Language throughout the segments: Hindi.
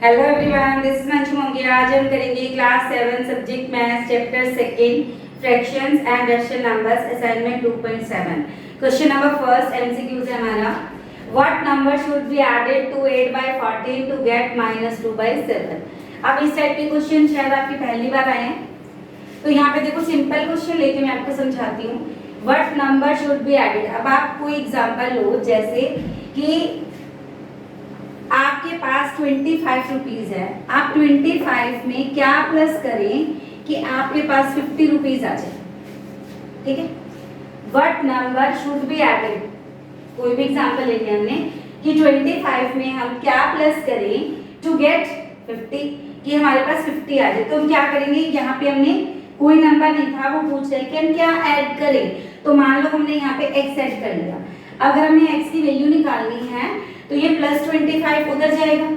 Hello everyone, this is Manju Mongia. आज हम करेंगे class 7 subject maths chapter second fractions and rational numbers assignment 2.7। Question number first MCQs है हमारा। What number should be added to 8/14 to get -2/7। अब इस टाइप के क्वेश्चन शायद आपकी पहली बार आए हैं, तो यहाँ पे देखो सिंपल क्वेश्चन लेके मैं आपको समझाती हूँ। What number should be added. अब आप कोई एग्जांपल लो, जैसे कि आपके पास 25 रुपीज है, आप 25 में क्या प्लस करें कि आपके पास 50 रुपीज आ जाए। ठीक है, what number should be added. कोई भी एग्जांपल लेंगे हमने कि 25 में हम क्या प्लस करें टू गेट 50, कि हमारे पास 50 आ जाए। तो हम क्या करेंगे, यहाँ पे हमने कोई नंबर नहीं था, वो पूछ रहे कि हम क्या ऐड करें। तो मान लो हमने यहाँ पे x ऐड कर लिया। अगर हमें x की वैल्यू निकालनी है तो ये प्लस 25 उधर जाएगा,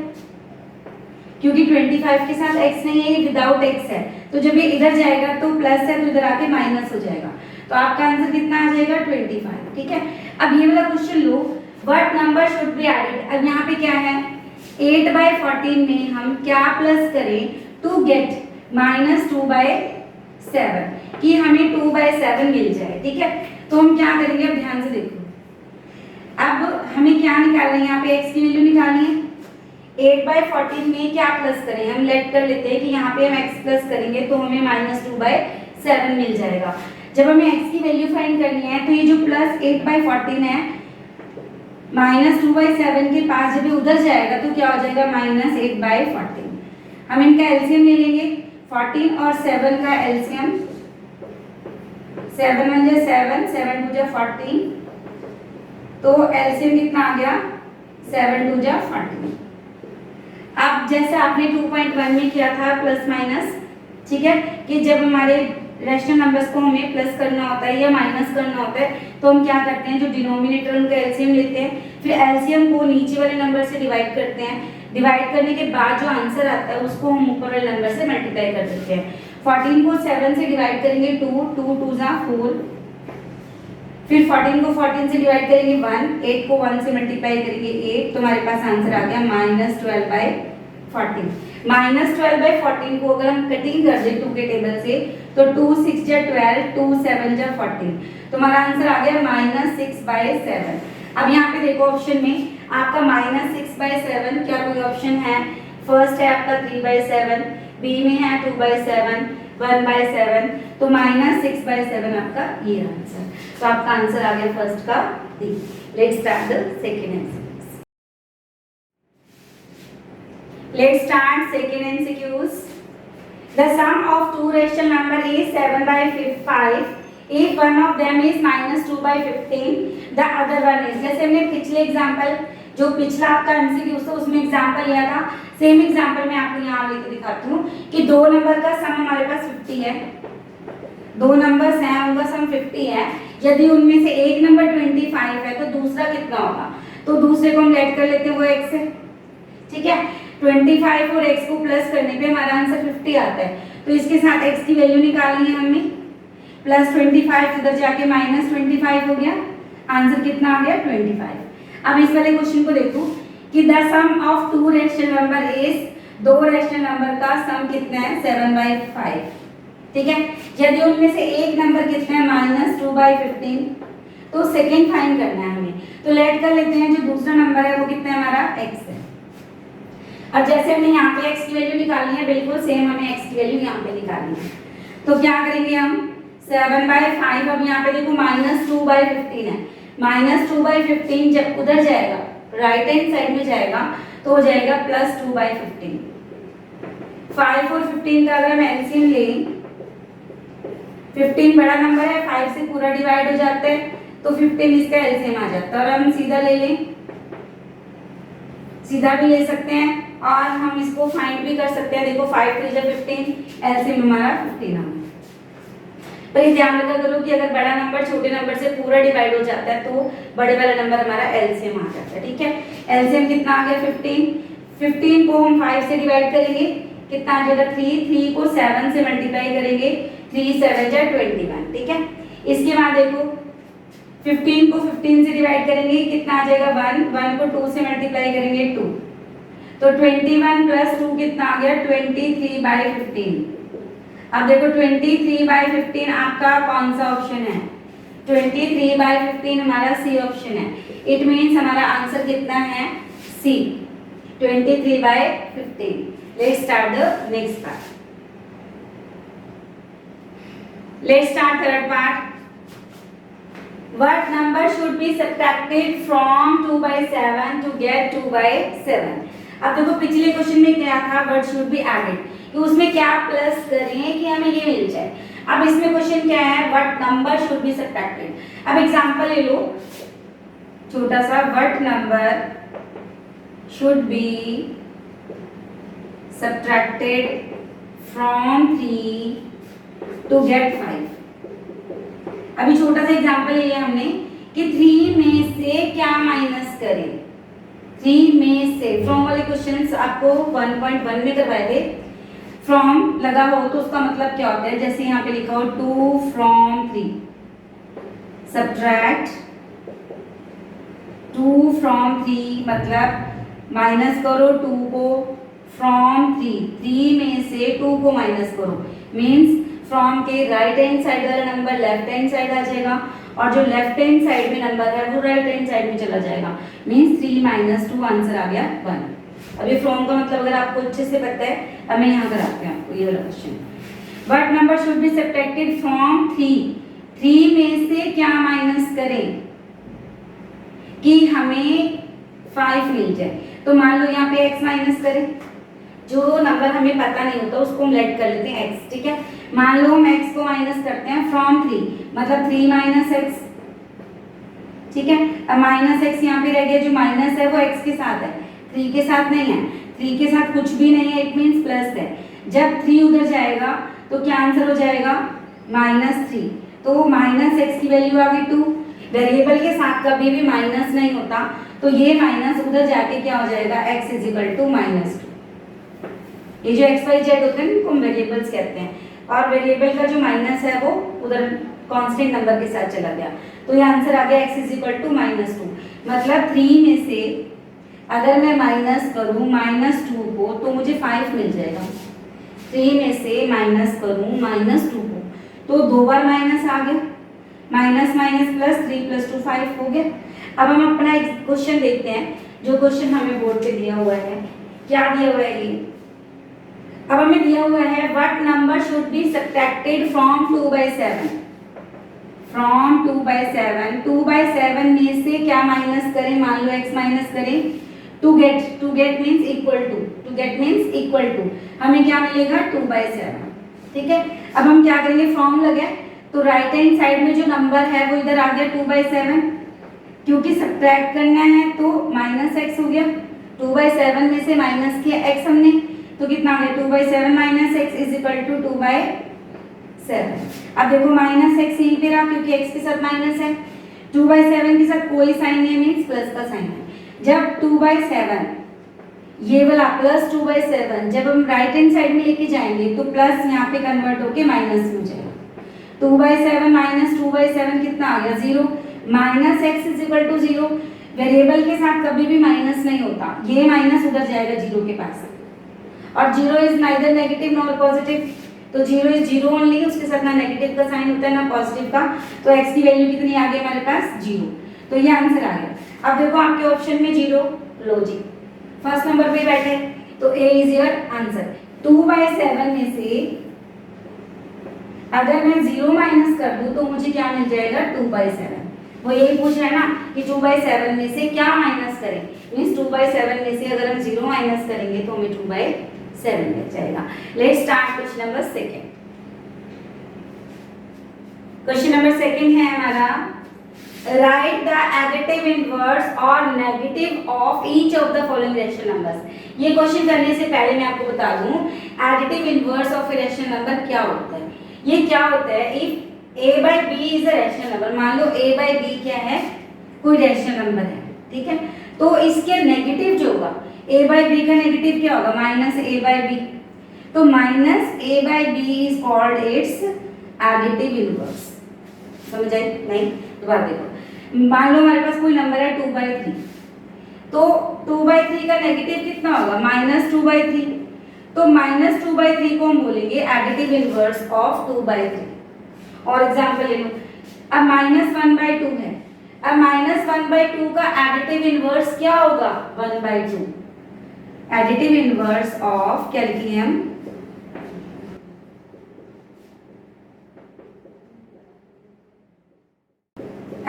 क्योंकि 25 के साथ x नहीं है, ये विदाउट x है। तो जब ये इधर जाएगा तो प्लस है, तो इधर आके माइनस हो जाएगा। तो आपका आंसर कितना आ जाएगा 25। ठीक है, अब ये वाला क्वेश्चन लो, what number should be added. अब यहाँ पे क्या है, 8/14 में हम क्या प्लस करें टू गेट -2/7, कि हमें 2/7 मिल जाए। ठीक है, तो हम क्या करेंगे, अब ध्यान से देखो। अब हमें क्या निकालना है, यहाँ पे x की वैल्यू निकालनी है। 8/14 में क्या प्लस करें, हम लेट कर लेते हैं कि यहाँ पे हम x प्लस करेंगे तो हमें -2/7 मिल जाएगा। जब हमें x की वैल्यू फाइंड करनी है तो ये जो प्लस 8/14 है -2/7 के पास जब ये उधर जाएगा तो क्या हो जाएगा -8/14। हम इनका एलसीएम ले लेंगे, 14 और 7 का एलसीएम, 7 1 जा 7, 7 2 जा 14, तो एलसीएम कितना आ गया 7 2 जा 14। अब जैसे आपने 2.1 में किया था प्लस माइनस, ठीक है, कि जब हमारे रैशनल नंबर्स को हमें प्लस करना होता है या माइनस करना होता है तो हम क्या करते हैं, जो डिनोमिनेटर उनका एलसीएम लेते हैं, फिर एलसीएम को नीचे वाले नंबर से डिवाइड करते हैं। डिवाइड करने के बाद जो आंसर आता है उसको हम ऊपर वाले नंबर से मल्टीप्लाई कर देते हैं। 14 को 7 से डिवाइड करेंगे 2, 2 2 जा 4, फिर 14 को 14 से डिवाइड करेंगे 1, 8 को 1 से मल्टीप्लाई करेंगे 8, तो हमारे पास आंसर आ गया -12/14। -12/14 को अगर हम कटिंग कर दें 2 के टेबल से तो 2 6 जा 12, 2 7 जा 14, तो हमारा आंसर आ गया -6/7। अब यहाँ पे देखो ऑप्शन में आपका -6/7 क्या कोई ऑप्शन है। फर्स्ट है आपका 3/7, बी में है 2/7, 1/7, तो -6/7 आपका ये आंसर। तो आपका आंसर आ गया फर्स्ट का D. Let's start the second MCQs. Let's start second MCQs. The sum of two rational number is 7/5 if one of them is -2/15, the other one is। जैसे हमने पिछले एग्जांपल, जो पिछला आपका एमसीक्यू था उसमें एग्जांपल लिया था, सेम एग्जांपल मैं आपको यहाँ लेके दिखाती हूँ कि दो नंबर का सम हमारे पास 50 है, दो नंबर्स हैं उनका सम 50 है। यदि उनमें से एक नंबर 25 है तो दूसरा कितना होगा, तो दूसरे को हम लेट कर लेते हैं वो x है। ठीक है, 25 और x को प्लस करने पे हमारा आंसर 50 आता है, तो इसके साथ x की वैल्यू निकालनी है हमें। +25 उधर जाके -25 हो गया, आंसर कितना आ गया 25। अब इस वाले क्वेश्चन को देखो कि the sum of two rational number is, दो रैशनल नंबर का सम कितना है 7/5। ठीक है, यदि उनमें से एक नंबर कितना है -2/15, तो सेकेंड फाइंड करना है हमें। तो लेट कर लेते हैं, जो दूसरा नंबर है वो कितना है हमारा x है। अब जैसे हमने यहाँ पे x की वैल्यू निकालनी है, बिल्कुल सेम हमें x की वैल्यू यहाँ पे निकालनी है। तो क्या करेंगे हम 7/5, अब यहाँ पे देखो -2/15 है, -2/15 जब उधर जाएगा राइट हैंड साइड में जाएगा तो हो जाएगा +2/15। 5 और 15 का अगर हम एलसीएम लें, 15 बड़ा नंबर है, 5 से पूरा डिवाइड हो जाता है तो 15 इसका एलसीएम आ जाता है। और हम सीधा ले लें, सीधा भी ले सकते हैं और हम इसको फाइंड भी कर सकते हैं। देखो 5 3 जा 15, एलसीएम हमारा 15 आ। पर ये ध्यान रखा करो कि अगर बड़ा नंबर छोटे नंबर से पूरा डिवाइड हो जाता है तो बड़े वाला नंबर हमारा एलसीएम आ जाता है। ठीक है, एलसीएम कितना आ गया 15, 15 को हम 5 से डिवाइड करेंगे, कितना आ जाएगा 3, 3 को 7 से मल्टीप्लाई करेंगे, 3 7 जा 21। ठीक है, इसके बाद देखो 15 को 15 से डिवाइड करेंगे, कितना आ जाएगा 1, 1 को 2 से मल्टीप्लाई करेंगे 2, तो 21 प्लस 2 कितना आ गया 23/15। अब देखो 23/15 आपका कौन सा ऑप्शन है 23/15 हमारा सी ऑप्शन है। इट मीन्स हमारा आंसर कितना है सी 23/15। Let's start the next part. Let's start third part. What number should be subtracted from 2/7 to get 2/7? अब देखो पिछले क्वेश्चन में क्या था what should be added, कि उसमें क्या प्लस करें कि हमें ये मिल जाए। अब इसमें क्वेश्चन क्या है what number should be subtracted। अब एग्जांपल ले लो छोटा सा what number should be subtracted from 3 to get 5। अभी छोटा सा एग्जांपल लिया हमने कि 3 में से क्या माइनस करें। 3 में से फ्रॉम वाले क्वेश्चंस आपको 1.1 में करवाए थे। फ्रॉम लगा हो तो उसका मतलब क्या होता है, जैसे यहाँ पे लिखा हो 2 from 3 सब्ट्रैक्ट 2 from 3 मतलब माइनस करो 2 को फ्रॉम 3 में से 2 को माइनस करो। मीन्स फ्रॉम के राइट हैंड साइड वाला नंबर लेफ्ट हैंड साइड आ जाएगा और जो लेफ्ट हैंड साइड में नंबर है वो राइट हैंड साइड में चला जाएगा। मीन्स 3 - 2 आंसर आ गया 1। अभी फ्रॉम का मतलब अगर आपको अच्छे से पता है अब मैं यहाँ कराती हूँ आपको ये वाला question. What number should be subtracted from 3 में से क्या माइनस करें कि हमें 5 मिल जाए। तो मान लो यहाँ पे x माइनस करें, जो नंबर हमें पता नहीं होता उसको हम लेट कर लेते हैं x, ठीक है। मान लो हम x को माइनस करते हैं फ्रॉम 3 मतलब 3 - x, ठीक है। अब माइनस x यहाँ पे रह गया, जो माइनस है वो x के साथ है 3 के साथ नहीं है। 3 के साथ कुछ भी नहीं है, इट मीन्स प्लस है। जब 3 उधर जाएगा तो क्या आंसर हो जाएगा -3। तो -x की वैल्यू आ गई 2। वेरिएबल के साथ कभी भी माइनस नहीं होता, तो ये माइनस उधर जाके क्या हो जाएगा x = -2। ये जो x y z होते हैं इनको हम वेरिएबल्स कहते हैं, और वेरिएबल का जो माइनस है वो उधर कांस्टेंट नंबर के साथ चला गया। तो ये आंसर आ गया x = -2। मतलब 3 में से अगर मैं माइनस करूं -2 को तो मुझे 5 मिल जाएगा। 3 में से माइनस करूं -2 को तो 2 बार माइनस आ गया, माइनस माइनस प्लस 3 + 2 5 हो गया। अब हम अपना एक क्वेश्चन देखते हैं, जो क्वेश्चन हमें बोर्ड पे दिया हुआ है। क्या दिया हुआ है ये, अब हमें दिया हुआ है what number should be subtracted from 2/7। From 2/7 2/7 में से क्या माइनस करें, मान लो x माइनस करें to get means equal to हमें क्या मिलेगा 2/7, ठीक है। अब हम क्या करेंगे, फ्रॉम लगे तो राइट हैंड साइड में जो नंबर है वो इधर आ गया 2/7, क्योंकि सब्ट्रैक्ट करना है तो -x हो गया। 2/7 में से माइनस किया x हमने, तो कितना आ गया 2/7 - x = 2/7। अब देखो -x यहीं पे रहा क्योंकि x के साथ माइनस है, 2/7 के साथ कोई साइन नहीं मीन्स प्लस का साइन है। जब 2/7 ये वाला प्लस 2/7 जब हम राइट हैंड साइड में लेके जाएंगे तो प्लस यहाँ पे कन्वर्ट होके माइनस में हो जाएगा। 2/7 - 2/7 कितना आ गया 0। -x = 0। वेरिएबल के साथ कभी भी माइनस नहीं होता, ये माइनस उधर जाएगा 0 के पास, और 0 is neither negative nor positive, तो 0 इज 0 ओनली, उसके साथ ना नेगेटिव का साइन होता है ना पॉजिटिव का। तो x की वैल्यू कितनी आ गई हमारे पास 0, तो ये आंसर आ गया। अब देखो आपके ऑप्शन में 0 लॉजिक फर्स्ट नंबर पे बैठे, तो a इज योर आंसर। 2/7 में से अगर मैं 0 माइनस कर दूं तो मुझे क्या मिल जाएगा 2/7। वो यही पूछ रहा है ना कि 2/7 में से क्या माइनस करें, मींस 2/7 में से अगर हम 0 माइनस करेंगे तो हमें 2/7 मिल जाएगा। Let's start question number 2। Question number 2 है हमारा, राइट द एडिटिव इनवर्स और negative of each of the following rational numbers. ये क्वेश्चन करने से पहले मैं आपको बता दूं additive inverse of rational number क्या होता है। ये क्या होता है, if a/b is a rational number, मान लो a/b क्या है, कोई रैशनल नंबर है, ठीक है। तो इसके नेगेटिव जो होगा a/b का नेगेटिव क्या होगा -a/b, तो -a/b is called its additive inverse. समझ आई नहीं, दोबारा देखो, मान लो हमारे पास कोई नंबर है 2/3, तो 2/3 का नेगेटिव कितना होगा, -2/3। तो -2/3 को हम बोलेंगे एडिटिव इनवर्स ऑफ 2/3। और एग्जांपल ले लो, अब -1/2 है, अब -1/2 का एडिटिव इनवर्स क्या होगा, 1/2। एडिटिव इनवर्स ऑफ, क्या लिखेंगे हम,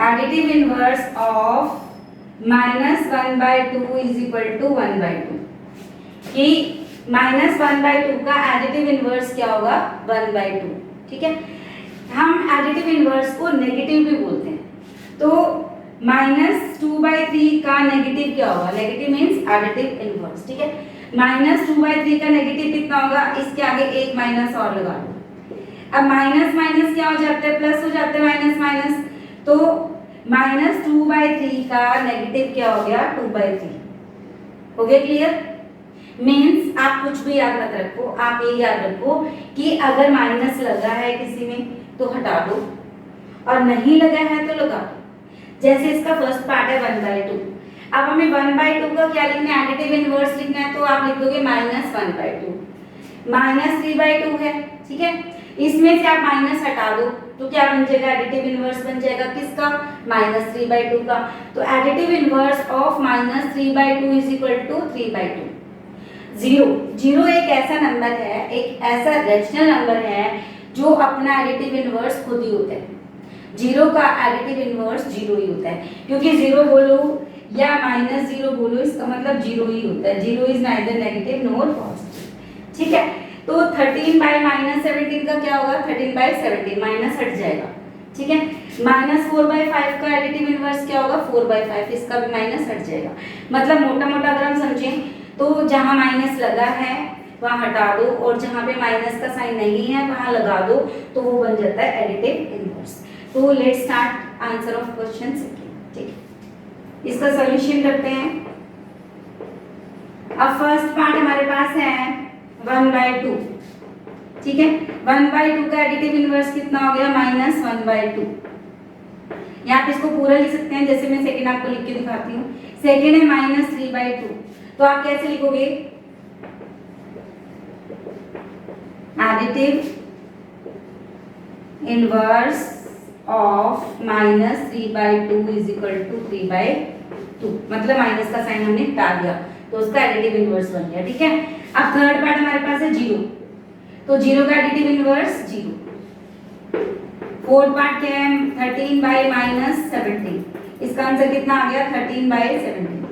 additive inverse of -1/2 is equal to 1/2, कि -1/2 का एडिटिव इनवर्स क्या होगा, 1/2। ठीक है, हम एडिटिव इनवर्स को नेगेटिव भी बोलते हैं। तो -2/3 का नेगेटिव क्या होगा, नेगेटिव मींस एडिटिव इनवर्स। ठीक है, -2/3 का नेगेटिव कितना होगा, इसके आगे एक माइनस और लगा दो। अब माइनस माइनस क्या हो जाता है, प्लस हो जाता है, माइनस माइनस, तो -2/3 का नेगेटिव क्या हो गया, 2/3। हो गया क्लियर। मीन्स आप कुछ भी याद मत रखो, आप ये याद रखो कि अगर माइनस लगा है किसी में तो हटा दो, और नहीं लगा है तो लगा दो। जैसे इसका फर्स्ट पार्ट है 1/2, अब हमें 1/2 का क्या लिखना है, एडिटिव इनवर्स लिखना है, तो आप लिख दोगे -1/2। -3/2 है, ठीक है, इसमें से आप माइनस हटा दो तो क्या बन जाएगा, एडिटिव इनवर्स बन जाएगा किसका, -3/2 का। तो additive inverse of -3/2 is equal to 3/2। Zero एक ऐसा नंबर है, एक ऐसा रैशनल नंबर है जो अपना एडिटिव इनवर्स खुद ही होता है। जीरो का एडिटिव इनवर्स जीरो ही होता है, क्योंकि जीरो बोलो या -0 बोलो, इसका मतलब जीरो ही होता है। Zero is neither negative nor positive. ठीक है, तो 13/-17 का क्या होगा, 13/17 माइनस हट जाएगा। ठीक है, -4/5 का एडिटिव इनवर्स क्या होगा, 4/5, इसका भी माइनस हट जाएगा। मतलब मोटा मोटा अगर हम समझें तो जहां माइनस लगा है वहां हटा दो, और जहां पे माइनस का साइन नहीं है वहां लगा दो, तो वो बन जाता है एडिटिव इनवर्स। तो let's start answer of question second. ठीक है, इसका सॉल्यूशन करते हैं। अब फर्स्ट पार्ट हमारे पास है 1/2। ठीक है, 1/2 का एडिटिव इनवर्स कितना हो गया, -1/2। या आप इसको पूरा लिख सकते हैं, जैसे मैं सेकंड आपको लिख के दिखाती हूँ। सेकंड है -3/2, तो आप कैसे लिखोगे, additive inverse of -3/2 is equal to 3/2। मतलब माइनस का साइन हमने हटा दिया तो उसका एडिटिव इनवर्स बन गया। ठीक है, अब थर्ड पार्ट हमारे पास है 0, तो 0 का एडिटिव इनवर्स 0। फोर्थ पार्ट क्या है, 13/-17, इसका आंसर कितना आ गया, 13/17।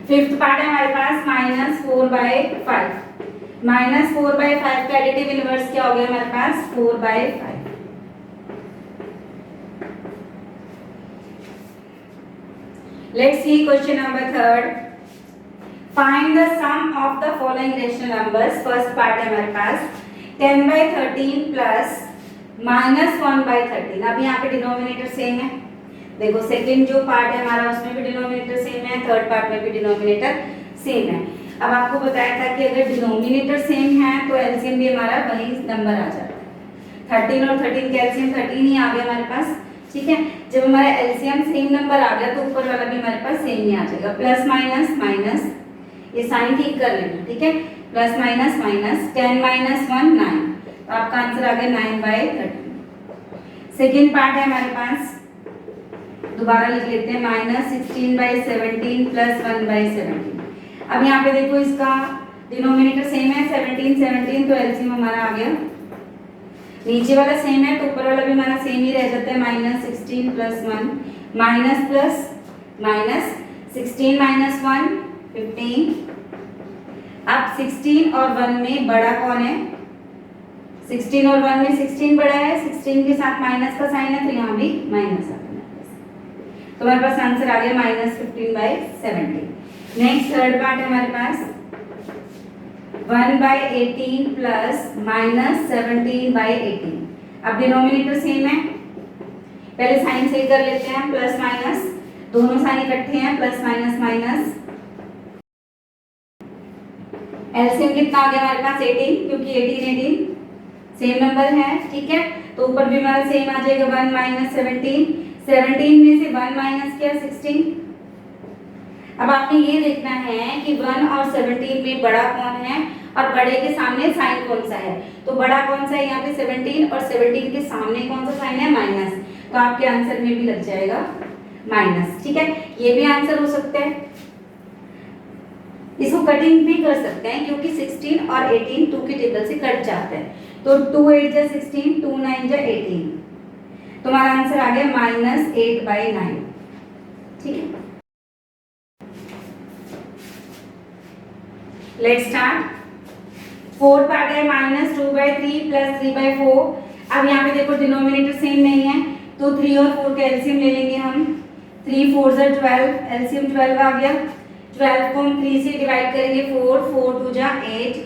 फिफ्थ पार्ट है हमारे पास -4/5। -4/5 का एडिटिव इनवर्स क्या हो गया हमारे पास, 4/5। Let's see question number third. Find the sum of the following rational numbers. First part है हमारे पास 10/13 प्लस -1/13। अब यहाँ पे डिनोमिनेटर सेम है, देखो सेकंड जो पार्ट है हमारा उसमें भी डिनोमिनेटर सेम है, थर्ड पार्ट में भी डिनोमिनेटर सेम है। अब आपको बताया था कि अगर डिनोमिनेटर सेम है तो एलसीएम भी हमारा वही नंबर आ जाता है। 13 और 13 का एलसीएम 13 ही आ गया हमारे पास। ठीक है, जब हमारा एलसीएम सेम नंबर आ गया तो ऊपर वाला भी हमारे पास सेम ही आ जाएगा। प्लस माइनस माइनस, ये साइन ठीक कर लेना। ठीक है, प्लस माइनस माइनस, 10 - 1 9, तो आपका आंसर आ गया 9/13। सेकेंड पार्ट है हमारे पास, दोबारा लिख लेते हैं, -16/17 प्लस 1/17। अब यहाँ पे देखो इसका डिनोमिनेटर सेम है 17 तो एलसीएम हमारा आ गया। नीचे वाला सेम है तो ऊपर वाला भी हमारा सेम ही रह जाता है, -16 + 1 माइनस प्लस माइनस, 16 - 1 15। अब 16 और 1 में बड़ा कौन है, 16 और 1 में 16 बड़ा है, 16 के साथ माइनस का साइन है तो यहाँ भी माइनस आ गया। तो हमारे पास आंसर आ गया -15/17। नेक्स्ट थर्ड पार्ट है हमारे पास 1/18 प्लस -17/18। अब डिनोमिनेटर सेम है, पहले साइन सही कर लेते हैं, प्लस माइनस दोनों साइन इकट्ठे हैं, प्लस माइनस माइनस। एलसीएम कितना आ गया हमारे पास 18, क्योंकि 18 सेम नंबर है। ठीक है, तो ऊपर भी हमारा सेम आ जाएगा 1 - 17। 17 में से 1 माइनस किया 16, अब आपने ये देखना है कि 1 और 17 में बड़ा कौन है और बड़े के सामने साइन कौन सा है। तो बड़ा कौन सा है यहाँ पे 17 और 17 के सामने कौन सा साइन है माइनस, तो आपके आंसर में भी लग जाएगा माइनस। ठीक है, ये भी आंसर हो सकता है। इसको कटिंग भी कर सकते हैं क्योंकि 16 और 18 2 के टेबल से कट जाते हैं। तो 2 8 जा 16, 2 9 जा 18, तुम्हारा आंसर आ गया -8/9। ठीक है, लेट्स स्टार्ट। फोर्थ पार्ट है -2/3 + 3/4। अब यहाँ पे देखो डिनोमिनेटर सेम नहीं है तो 3 और 4 का एलसीएम ले लेंगे हम। 3 4 जा 12, एलसीएम 12 आ गया। 12 को हम 3 से डिवाइड करेंगे 4, 4 2 जा 8।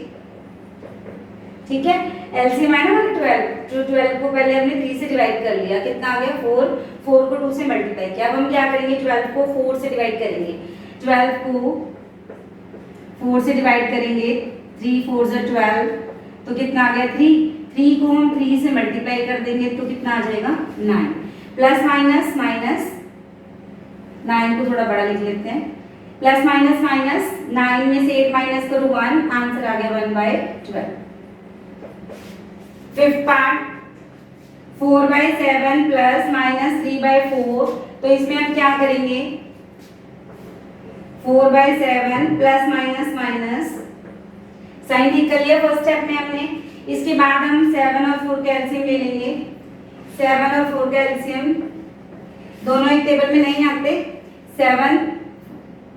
ठीक है, एलसीएम है ना हमारा 12, जो 12 को पहले हमने 3 से डिवाइड कर लिया, कितना आ गया 4, 4 को 2 से मल्टीप्लाई किया। अब हम क्या करेंगे 12 को 4 से डिवाइड करेंगे, 12 को 4 से डिवाइड करेंगे, 3 4 जा 12, तो कितना आ गया 3, 3 को हम 3 से मल्टीप्लाई कर देंगे तो कितना आ जाएगा 9। प्लस माइनस माइनस, 9 को थोड़ा बड़ा लिख लेते हैं, प्लस माइनस माइनस, 9 में से 8 माइनस करो 1, आंसर आ गया 1/12। फिफ्थ पार्ट 4/7 प्लस माइनस 3/4, तो इसमें हम क्या करेंगे 4/7 प्लस माइनस माइनस, साइन ठीक कर लिया फर्स्ट स्टेप में हमने। इसके बाद हम 7 और 4 का एलसीएम ले लेंगे। 7 और 4 का एलसीएम दोनों एक टेबल में नहीं आते, 7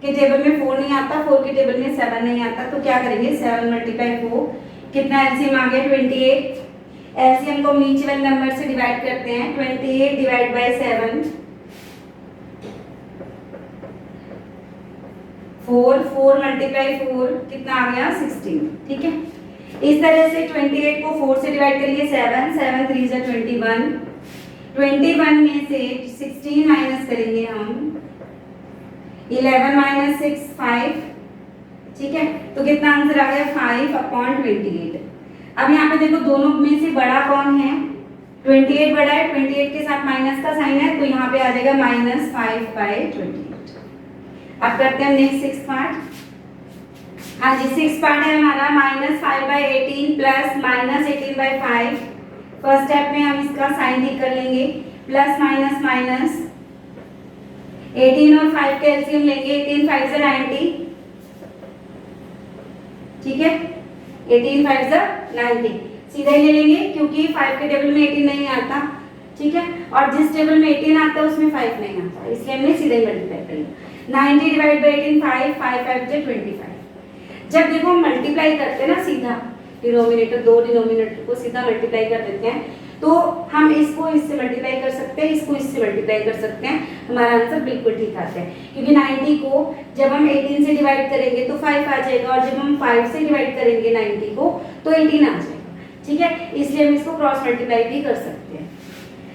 के टेबल में 4 नहीं आता, 4 के टेबल में 7 नहीं आता, तो क्या करेंगे 7 × 4, कितना एलसीएम आ गया 28। एलसीएम को नीचे वाले नंबर से डिवाइड करते हैं, 28 डिवाइड बाय 7, 4 4 × 4 कितना आ गया 16। ठीक है, इस तरह से 28 को 4 से डिवाइड करेंगे 7, 7 3 जा 21, 21 में से 16 माइनस करेंगे हम, 11 माइनस 6 5। ठीक है, तो कितना आंसर आ गया 5/28। अब यहाँ पे देखो दोनों में से बड़ा कौन है, 28 बड़ा है, 28 के साथ माइनस का साइन है, तो यहाँ पे आ जाएगा -5/28। अब करते हैं नेक्स्ट 6 पार्ट। हाँ जी, 6 पार्ट है हमारा -5/18 प्लस -18/5। फर्स्ट स्टेप में हम इसका साइन ठीक कर लेंगे, प्लस माइनस माइनस, 18 और 5 का एलसीएम लेंगे, 18 5 से 90। ठीक है, 18 5 से 90 सीधा ही ले लेंगे क्योंकि 5 के टेबल में 18 नहीं आता। ठीक है, और जिस टेबल में 18 आता है उसमें 5 नहीं आता, इसलिए हमने सीधा ही मल्टीप्लाई कर लिया। 90 डिवाइड बाय 18 5, 5 5 से 25। जब देखो हम मल्टीप्लाई करते हैं ना सीधा, डिनोमिनेटर दो डिनोमिनेटर को सीधा मल्टीप्लाई कर देते हैं, तो हम इसको इससे मल्टीप्लाई कर सकते हैं, इसको इससे मल्टीप्लाई कर सकते हैं, हमारा आंसर बिल्कुल ठीक आता है। क्योंकि 90 को जब हम 18 से डिवाइड करेंगे तो 5 आ जाएगा, और जब हम 5 से डिवाइड करेंगे 90 को तो 18 आ जाएगा। ठीक है, इसलिए हम इसको क्रॉस मल्टीप्लाई भी कर सकते हैं।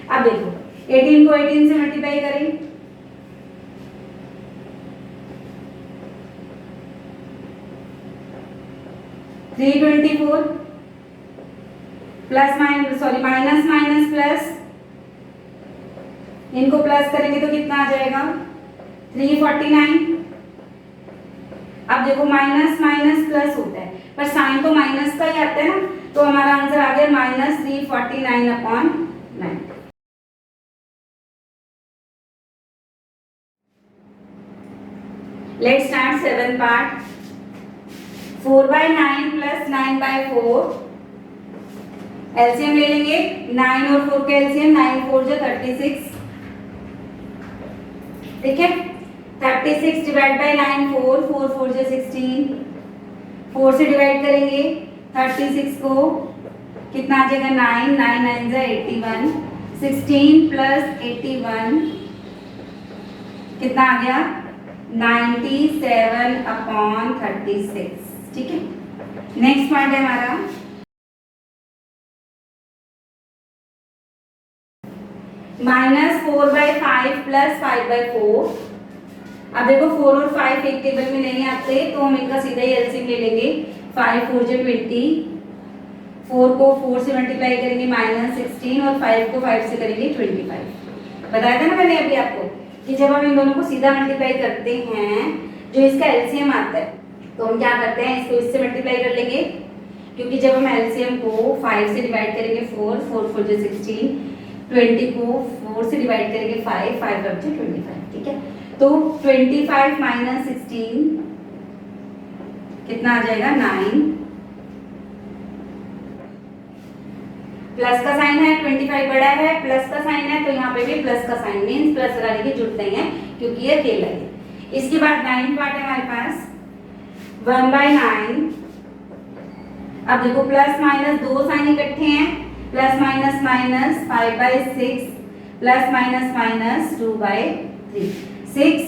अब देखो 18 को 18 से मल्टीप्लाई करें, -324 plus minus sorry minus minus plus, इनको प्लस करेंगे तो कितना आ जाएगा 349। अब देखो माइनस माइनस प्लस होता है पर साइन तो माइनस का ही आता है ना, तो हमारा आंसर आ गया -349/9। Let's start 7th part. 4/9 plus 9/4, LCM ले लेंगे, 9 और 4 का एलसीएम, 9 4 जो 36। ठीक है, 36 डिवाइड बाय 9 4, 4 4 जो 16, 4 से डिवाइड करेंगे 36 को, कितना आ जाएगा 9, 9 9 जा 81, 16 प्लस 81 कितना आ गया 97/36। ठीक है, नेक्स्ट पार्ट है हमारा -4/5 प्लस 5/4। अब देखो 4 और 5 एक टेबल में नहीं आते, तो हम इनका सीधा ही एलसीएम ले लेंगे। 5 4 जो 20, 4 को 4 से मल्टीप्लाई करेंगे -16, और 5 को 5 से करेंगे 25। बताया था ना मैंने अभी आपको कि जब हम इन दोनों को सीधा मल्टीप्लाई करते हैं जो इसका एलसीएम आता है, तो हम क्या करते हैं, इसको इससे मल्टीप्लाई कर लेंगे, क्योंकि जब हम एलसीएम को 5 से डिवाइड करेंगे 4, 4 4 जो 16, 20 को 4 से डिवाइड करेंगे 5, 5 5 जो 25, ठीक है। तो 25 माइनस 16 कितना आ जाएगा, 9, प्लस का साइन है, 25 बड़ा है, प्लस का साइन है, तो यहाँ पे भी प्लस का साइन, मीन्स प्लस लगाने की जरूरत नहीं है क्योंकि ये अकेला है। इसके बाद 9 पार्ट है हमारे पास, 1/9। अब देखो प्लस माइनस दो साइन इकट्ठे हैं, plus minus minus 5/6 plus minus minus 2/3, 6,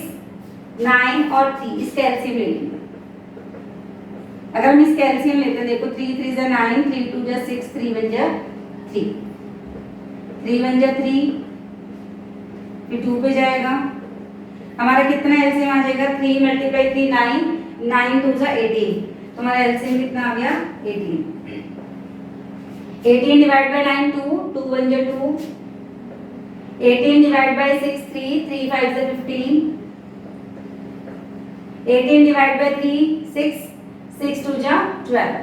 9 और 3 इसका एलसीएम ले लेंगे। अगर हम इसका एलसीएम लेते हैं, देखो 3 3 जा 9, 3 2 जा 6, 3 1 जा 3, 3 1 जा 3, फिर 2 पे जाएगा, हमारा कितना एलसीएम आ जाएगा, 3 × 3 9, 9 2 जा 18, तो हमारा एलसीएम कितना आ गया, 18। 18 डिवाइड बाय 9 2, 2 1 जा 2, 18 डिवाइड बाय 6 3, 3 5 जा 15, 18 डिवाइड बाय 3 6, 6 2 जा 12।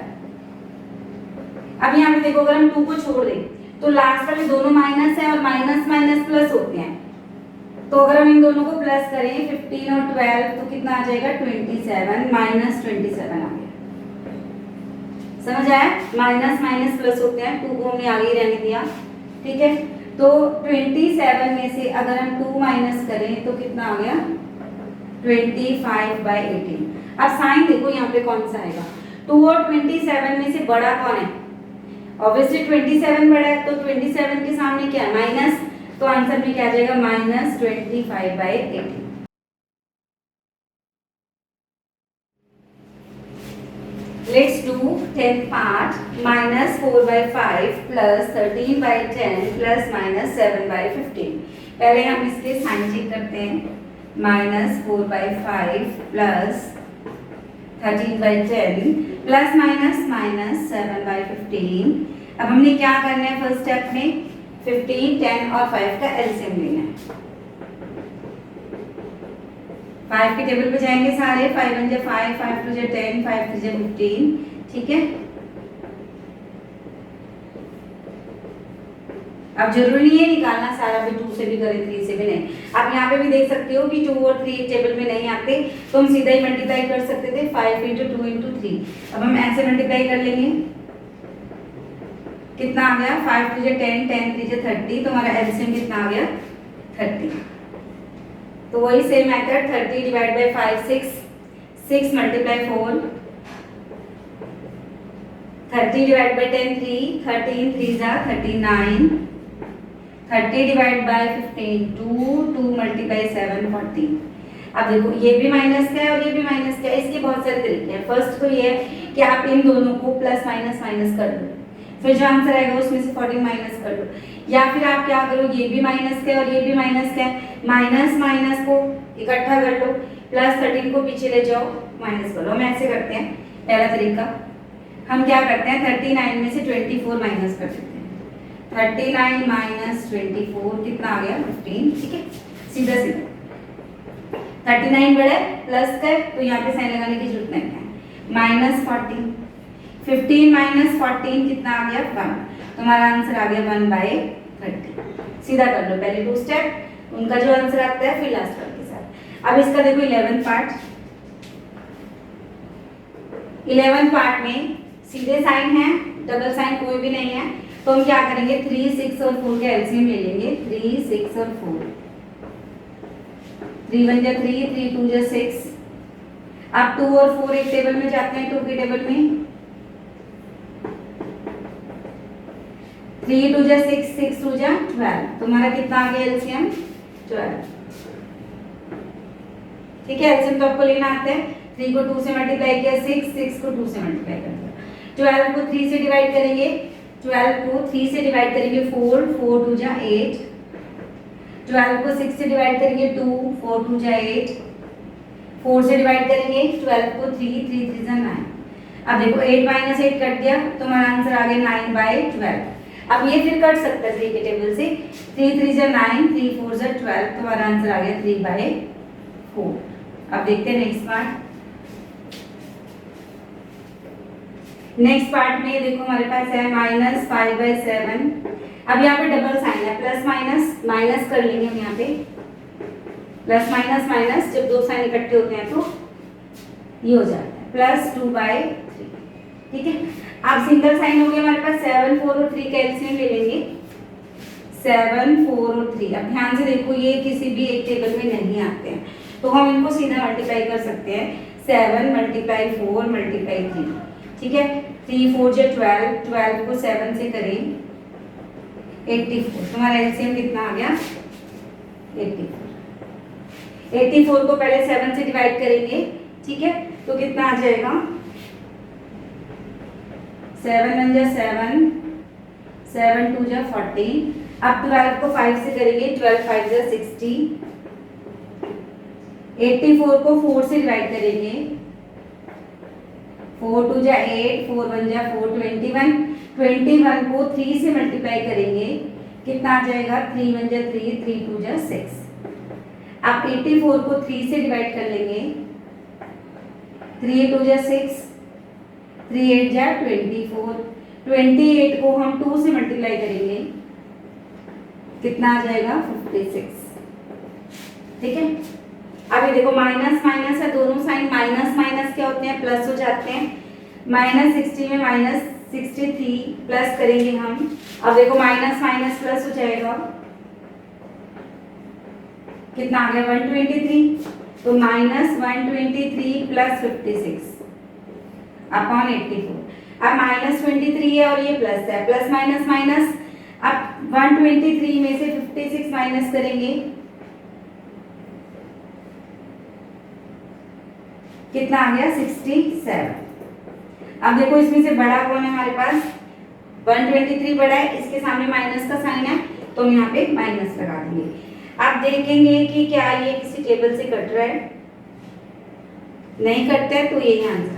अब यहाँ पे देखो, अगर हम 2 को छोड़ दें तो लास्ट वाले दोनों माइनस है और माइनस माइनस प्लस होते हैं, तो अगर हम इन दोनों को प्लस करें 15 और 12 तो कितना आ जाएगा, 27 माइनस 27 आ गया। समझ आया, माइनस माइनस प्लस होते हैं, 2 को हमने आगे रहने दिया, ठीक है। तो 27 में से अगर हम 2 माइनस करें तो कितना आ गया, 25/18। अब साइन देखो यहाँ पे कौन सा आएगा, 2 और 27 में से बड़ा कौन है, ऑब्वियसली 27 बड़ा है, तो 27 के सामने क्या है, माइनस, तो आंसर में क्या आ जाएगा, minus 25/18। Let's do 10th part, minus 4/5 plus 13/10 plus minus 7/15। पहले हम इसके साइन चेक करते हैं, minus 4/5 plus 13/10 plus minus minus 7/15। अब हमने क्या करना है, फर्स्ट स्टेप में 15, 10 और 5 का एलसीएम लेना है। 5 के टेबल पे जाएंगे सारे, 5 1 जा 5, 5 2 जा 10, 5 3 जा 15, ठीक है। अब जरूरी नहीं है निकालना सारा भी, 2 से भी करें 3 से भी नहीं। आप यहाँ पे भी देख सकते हो कि 2 और 3 टेबल में नहीं आते, तो हम सीधा ही मल्टीप्लाई कर सकते थे, 5 × 2 × 3। अब हम ऐसे मल्टीप्लाई कर लेंगे, कितना आ गया, 5 2 जा 10, 10 3 जा 30, तो हमारा एलसीएम कितना आ गया, 30। तो वही same method, 30 divide by 5 6, 6 × 4, 30 divide by 10 3, 13 3 जा 39, 30 डिवाइड बाय 15 2, 2 × 7 40। अब देखो ये भी माइनस का है और ये भी माइनस का है, इसके बहुत सारे तरीके हैं। फर्स्ट तो ये है कि आप इन दोनों को प्लस माइनस माइनस कर दो, फिर जो आंसर आएगा उसमें से 14 माइनस कर दो, या फिर आप क्या करो, ये भी माइनस का है और ये भी माइनस का है, माइनस माइनस को इकट्ठा कर लो, प्लस 13 को पीछे ले जाओ, माइनस कर लो। हम ऐसे करते हैं, पहला तरीका हम क्या करते हैं, 39 में से 24 माइनस कर देते हैं, 39 माइनस 24 कितना आ गया, 15, ठीक है। सीधा सीधा 39 बड़ा है, प्लस का है, तो यहाँ पे साइन लगाने की जरूरत नहीं है, माइनस 40, 15 माइनस 14 कितना आ गया, 1, तो हमारा आंसर आ गया 1/30। सीधा कर लो पहले 2 स्टेप, उनका जो आंसर आता है फिर लास्ट वाले के साथ। अब इसका देखो 11th पार्ट, 11th पार्ट में सीधे साइन है, डबल साइन कोई भी नहीं है, तो हम क्या करेंगे, 3 6 और 4 का एलसीएम ले लेंगे, 3 6 और 4, 3 1 जा 3, 3 2 जा 6। अब 2 और 4 एक टेबल में जाते हैं, 2 के टेबल में, 3 2 जा 6, 6 2 जा 12, तो हमारा कितना आ गया एलसीएम, 12, ठीक है। एलसीएम तो आपको लेना आता है, 3 को 2 से मल्टीप्लाई किया 6, 6 को 2 से मल्टीप्लाई कर दिया, 12 को 3 से डिवाइड करेंगे, 12 को 3 से डिवाइड करेंगे 4, 4 2 जा 8, 12 को 6 से डिवाइड करेंगे 2, 4 2 जा 8, 4 से डिवाइड करेंगे 12 को 3, 3 3 जा 9। अब देखो 8 माइनस 8 कट गया, तो हमारा आंसर आ गया 9/12। अब ये फिर कट सकता है 3 के टेबल से, 3 3 जा 9, 3 4 जा 12, तो हमारा आंसर आ गया 3/4। अब देखते हैं नेक्स्ट पार्ट। नेक्स्ट पार्ट में देखो हमारे पास है -5/7। अब यहाँ पे डबल साइन है, प्लस माइनस माइनस कर लेंगे हम यहाँ पे, प्लस माइनस माइनस जब दो साइन इकट्ठे होते हैं तो ये हो जाता है +2/3। ठीक है, अब सिंगल साइन हो गया हमारे पास, 7 4 और 3 का एलसीएम ले लेंगे, 7 4 और 3। अब ध्यान से देखो ये किसी भी एक टेबल में नहीं आते हैं तो हम इनको सीधा मल्टीप्लाई कर सकते हैं, 7 × 4 × 3। ठीक है, 3 4 = 12, 12 को 7 से करें 84। तुम्हारा एलसीएम कितना आ गया 84। 84 को पहले 7 से डिवाइड करेंगे। ठीक है, तो कितना आ जाएगा, 7 1 = 7, 7 2 = 40। अब 12 को 5 से करेंगे, 12 5 = 60। 84 को 4 से डिवाइड करेंगे, 4 2 = 8, 4 1 = 4, 21। 21 को 3 से मल्टीप्लाई करेंगे, कितना आ जाएगा, 3 1 = 3, 3 2 = 6। अब 84 को 3 से डिवाइड कर लेंगे, 3 2 = 6, 3 8 = 24। 28 को हम 2 से मल्टीप्लाई करेंगे, कितना आ जाएगा 56। ठीक है, अभी देखो माइनस माइनस है, दोनों साइन माइनस माइनस क्या होते हैं, प्लस हो जाते हैं। -60 में -63 प्लस करेंगे हम, अब देखो माइनस माइनस प्लस हो जाएगा, कितना आ गया 123। तो -123 + 56 अपॉन 84। अब -23 है और ये प्लस है, प्लस माइनस माइनस। अब 123 में से 56 माइनस करेंगे, कितना आ गया 67। अब देखो इसमें से बड़ा कौन है हमारे पास, 123 बड़ा है, इसके सामने माइनस का साइन है तो हम यहाँ पे माइनस लगा देंगे। आप देखेंगे कि क्या ये किसी टेबल से कट रहा है, नहीं कटता है तो यही आंसर